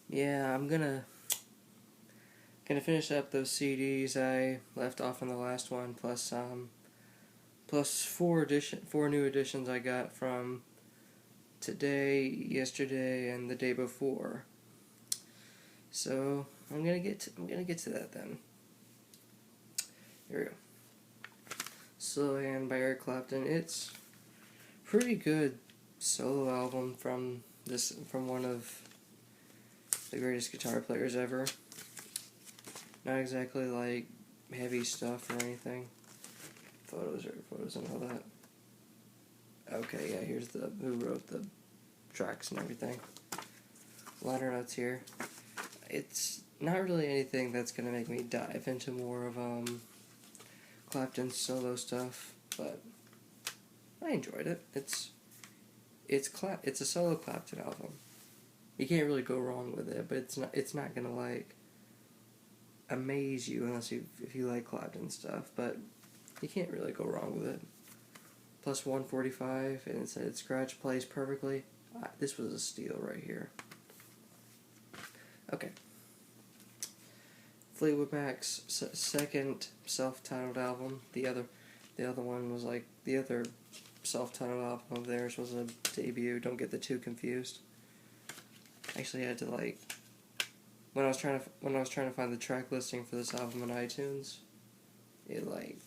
Yeah, I'm gonna finish up those CDs I left off in the last one, plus four new editions I got from today, yesterday, and the day before. So I'm gonna get to that then. Here we go. Slow Hand by Eric Clapton. It's pretty good solo album from one of the greatest guitar players ever. Not exactly like heavy stuff or anything. Photos and all that. Okay, yeah, here's who wrote the tracks and everything. Liner notes here. It's not really anything that's gonna make me dive into more of Clapton's solo stuff, but I enjoyed it. It's a solo Clapton album. You can't really go wrong with it, but it's not gonna like amaze you if you like Clapton stuff, but you can't really go wrong with it. Plus 145, and it said it scratch plays perfectly. This was a steal right here. Okay. Fleetwood Mac's second self-titled album. The other one was like the other self-titled album of theirs was a debut. Don't get the two confused. Actually, I had to like when I was trying to find the track listing for this album on iTunes, it like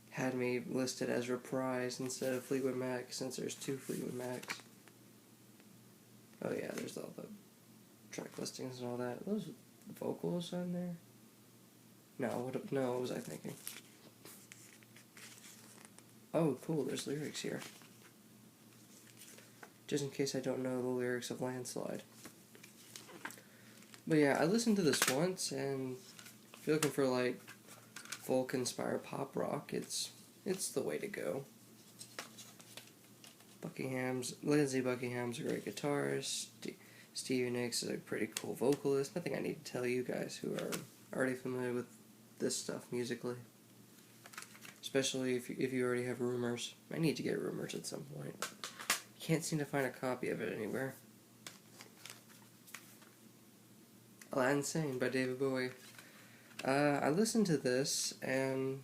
had me listed as Reprise instead of Fleetwood Mac since there's two Fleetwood Macs. Oh yeah, there's all the track listings and all that. Those vocals on there? No, what was I thinking? Oh, cool, there's lyrics here. Just in case I don't know the lyrics of Landslide. But yeah, I listened to this once, and if you're looking for like folk-inspired pop rock, it's the way to go. Lindsey Buckingham's a great guitarist. Stevie Nicks is a pretty cool vocalist. Nothing I need to tell you guys who are already familiar with this stuff musically. Especially if you already have Rumors. I need to get Rumors at some point. Can't seem to find a copy of it anywhere. Lansing by David Bowie. I listened to this and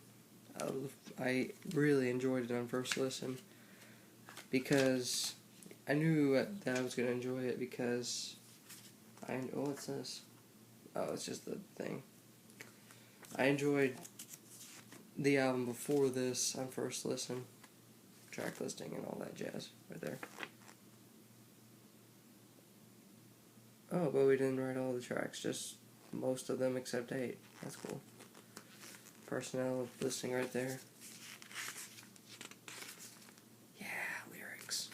I really enjoyed it on first listen because I knew that I was going to enjoy it because what's this? Oh, it's just the thing. I enjoyed the album before this on first listen. Track listing and all that jazz right there. Oh, Bowie didn't write all the tracks, just most of them except 8. That's cool. Personnel listing right there. Yeah, lyrics.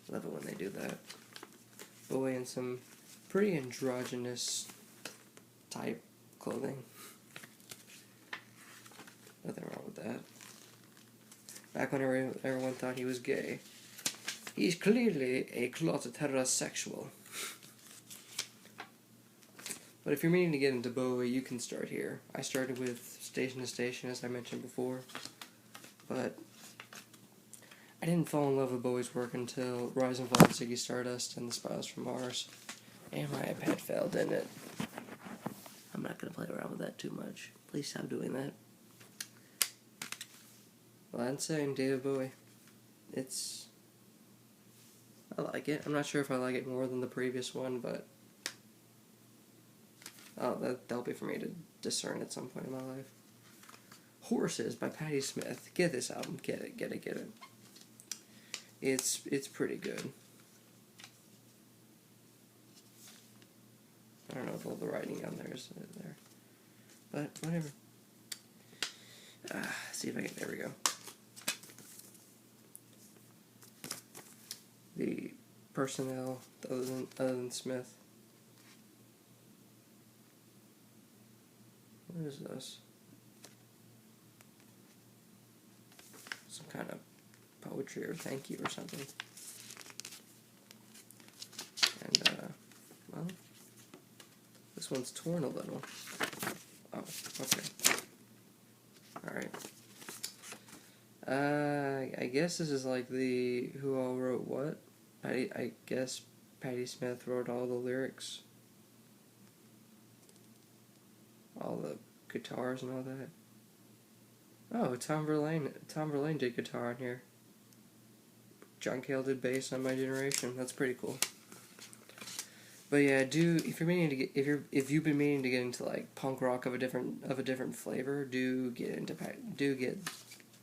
Love it when they do that. Bowie in some pretty androgynous type clothing. Nothing wrong with that. Back when everyone thought he was gay. He's clearly a closet heterosexual. But if you're meaning to get into Bowie, you can start here. I started with Station to Station, as I mentioned before. But I didn't fall in love with Bowie's work until Rise and Fall of Ziggy Stardust and The Spirals from Mars. And my iPad fell, didn't it? I'm not going to play around with that too much. Please stop doing that. Lansing, David Bowie. I like it. I'm not sure if I like it more than the previous one, but that'll be for me to discern at some point in my life. Horses by Patti Smith. Get this album. Get it. It's pretty good. I don't know if all the writing on there is there. But whatever. See if I can. There we go. The personnel other than Smith. What is this? Some kind of poetry or thank you or something. And well, this one's torn a little. Oh, okay. Alright. I guess this is like the who all wrote what. I guess Patti Smith wrote all the lyrics, all the guitars and all that. Oh, Tom Verlaine did guitar on here. John Cale did bass on My Generation. That's pretty cool. But yeah, if you've been meaning to get into like punk rock of a different flavor, do get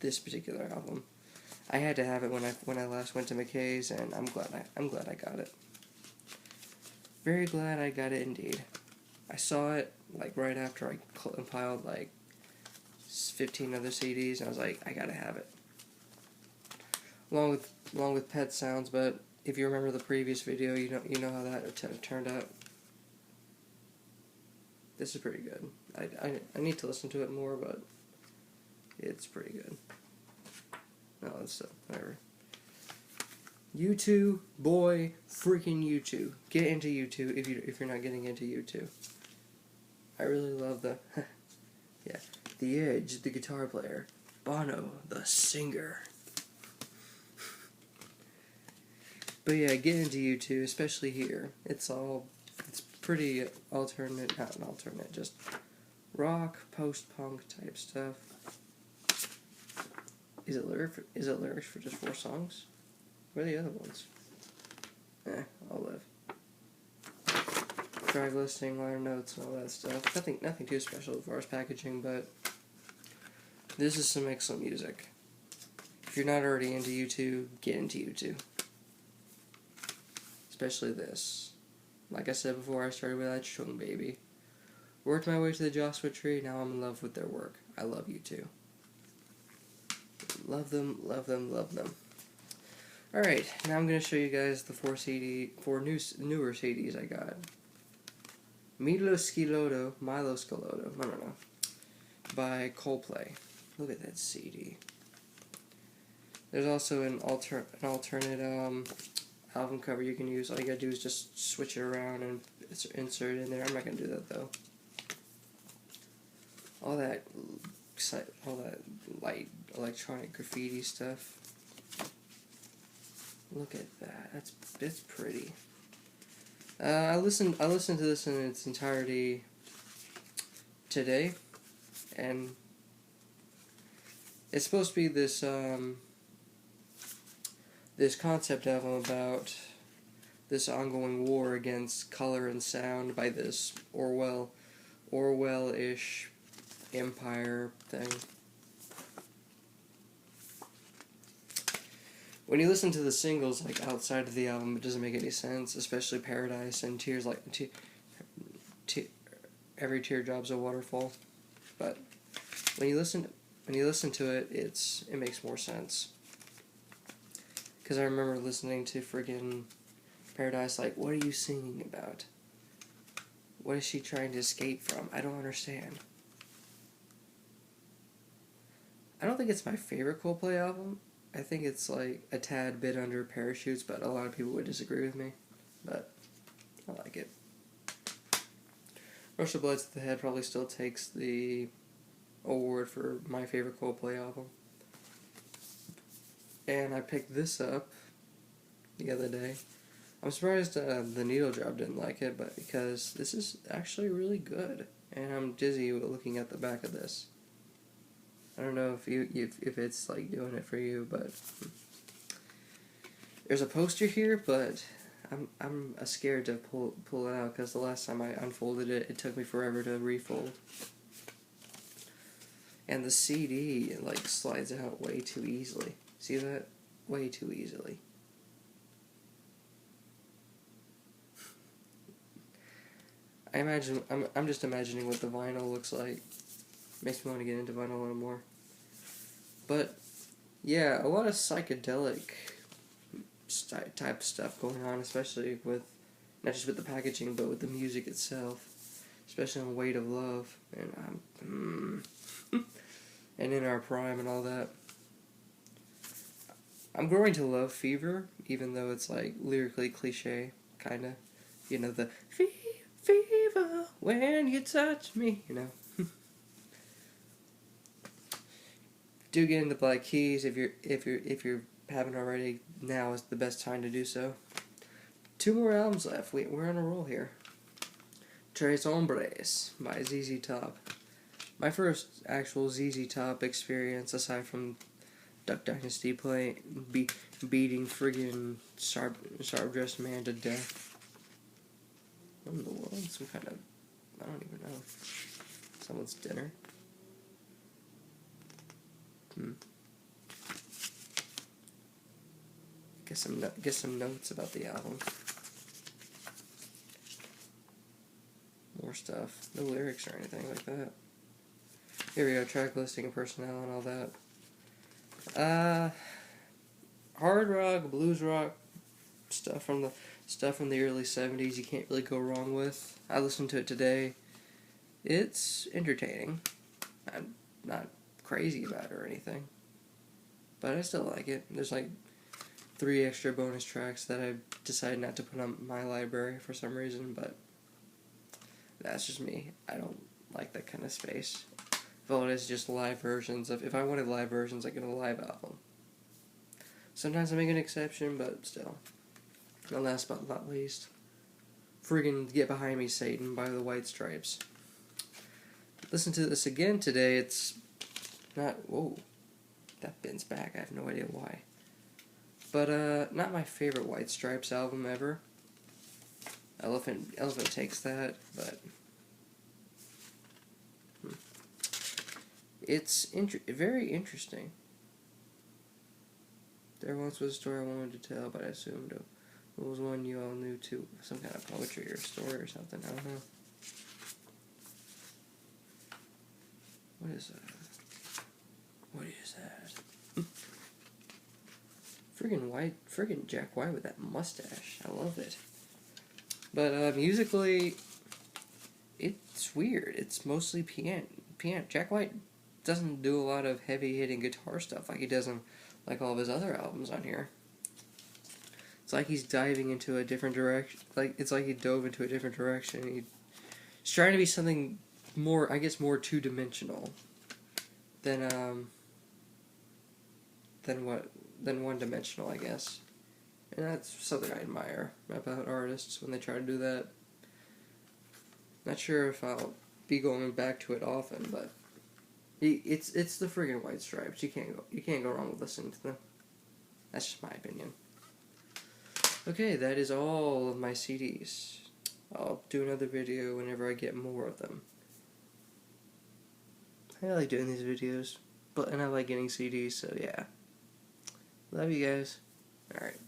this particular album. I had to have it when I last went to McKay's, and I'm glad I got it. Very glad I got it indeed. I saw it like right after I compiled like 15 other CDs, and I was like, I gotta have it. Along with Pet Sounds, but if you remember the previous video, you know how that turned out. This is pretty good. I need to listen to it more, but it's pretty good. No, it's whatever. U2, boy, freaking U2. Get into U2 if you're not getting into U2. I really love the yeah, The Edge, the guitar player, Bono, the singer. But yeah, get into U2, especially here. It's pretty alternate, not an alternate, just rock, post-punk type stuff. Is it lyrics for just 4 songs? Where are the other ones? I'll live. Track listing, liner notes, and all that stuff. Nothing too special as far as packaging, but this is some excellent music. If you're not already into U2, get into U2. Especially this. Like I said before, I started with that Chung Baby. Worked my way to the Joshua Tree, now I'm in love with their work. I love U2. Love them, love them, love them. Alright, now I'm going to show you guys the 4 newer CDs I got. Milo Scalotto, I don't know, by Coldplay. Look at that CD. There's also an alternate album cover you can use. All you gotta do is just switch it around and insert it in there. I'm not gonna do that though. All that light electronic graffiti stuff. Look at that. That's pretty. I listened to this in its entirety today, and it's supposed to be this this concept album about this ongoing war against color and sound by this Orwell-ish empire thing. When you listen to the singles like outside of the album, it doesn't make any sense, especially Paradise and Tears Like Every Teardrop's a Waterfall. But when you listen to it, it makes more sense. Because I remember listening to friggin' Paradise, like, what are you singing about? What is she trying to escape from? I don't understand. I don't think it's my favorite Coldplay album. I think it's like a tad bit under Parachutes, but a lot of people would disagree with me. But I like it. Rush of Blood to the Head probably still takes the award for my favorite Coldplay album. And I picked this up the other day. I'm surprised the Needle Drop didn't like it, but because this is actually really good. And I'm dizzy looking at the back of this. I don't know if it's like doing it for you, but there's a poster here, but I'm scared to pull it out because the last time I unfolded it, it took me forever to refold. And the CD like slides out way too easily. See that? Way too easily. I'm just imagining what the vinyl looks like. Makes me want to get into vinyl a little more. But, yeah, a lot of psychedelic type stuff going on, especially with, not just with the packaging, but with the music itself. Especially on Weight of Love, and and In Our Prime and all that. I'm growing to love Fever, even though it's like lyrically cliche, kinda. You know, the fever when you touch me, you know. Do get into Black Keys if you haven't already. Now is the best time to do so. 2 more albums left. We're on a roll here. Tres Hombres by ZZ Top. My first actual ZZ Top experience, aside from Duck Dynasty beating friggin' sharp dressed man to death. What in the world? Some kind of, I don't even know. Someone's dinner. Get some notes about the album. More stuff. No lyrics or anything like that. Here we go. Track listing, personnel, and all that. Hard rock, blues rock, stuff from the early 70s. You can't really go wrong with. I listened to it today. It's entertaining. I'm not crazy about it or anything, but I still like it. There's like 3 extra bonus tracks that I decided not to put on my library for some reason, but that's just me. I don't like that kind of space. If all it is just live versions of, if I wanted live versions, I get a live album. Sometimes I make an exception, but still. And last but not least, friggin' Get Behind Me, Satan by the White Stripes. Listen to this again today. It's not, whoa, that bends back. I have no idea why. But not my favorite White Stripes album ever. Elephant takes that, but it's very interesting. There once was a story I wanted to tell, but I assumed it was one you all knew too. Some kind of poetry or story or something. I don't know. What is that? What is that? Friggin' Jack White with that mustache. I love it. But musically, it's weird. It's mostly piano. Jack White doesn't do a lot of heavy-hitting guitar stuff like he does on like all of his other albums on here. It's like he's diving into a different direction. It's like he dove into a different direction. He's trying to be something more, I guess, more two-dimensional than one-dimensional, I guess. And that's something I admire about artists when they try to do that. Not sure if I'll be going back to it often, but it's the friggin' White Stripes. You can't go wrong with listening to them. That's just my opinion. Okay, that is all of my CDs. I'll do another video whenever I get more of them. I like doing these videos, and I like getting CDs, so yeah. Love you guys. Alright.